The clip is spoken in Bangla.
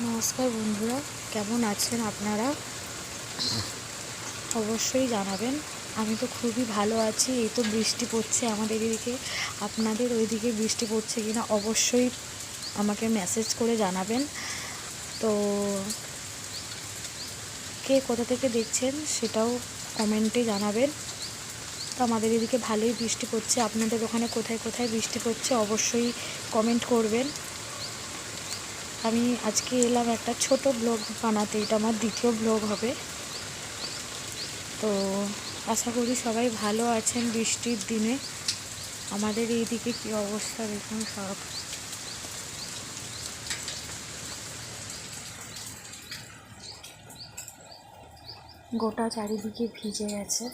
নমস্কার বন্ধুরা, কেমন আছেন আপনারা? অবশ্যই জানাবেন। আমি তো খুবই ভালো আছি। এই তো বৃষ্টি পড়ছে আমাদের এদিকে। আপনাদের ওইদিকে বৃষ্টি পড়ছে কিনা অবশ্যই আমাকে মেসেজ করে জানাবেন। তো কে কোথা থেকে দেখছেন সেটাও কমেন্টে জানাবেন। তো আমাদের এদিকে ভালোই বৃষ্টি পড়ছে। আপনাদের ওখানে কোথায় কোথায় বৃষ্টি পড়ছে অবশ্যই কমেন্ট করবেন। আমি আজকে এলাম একটা ছোট ব্লগ বানাতে। এটা আমার দ্বিতীয় ব্লগ হবে। তো আশা করি সবাই ভালো আছেন বৃষ্টির দিনে। আমাদের এইদিকে কী অবস্থা দেখুন, সব গোটা চারিদিকে ভিজে গেছে।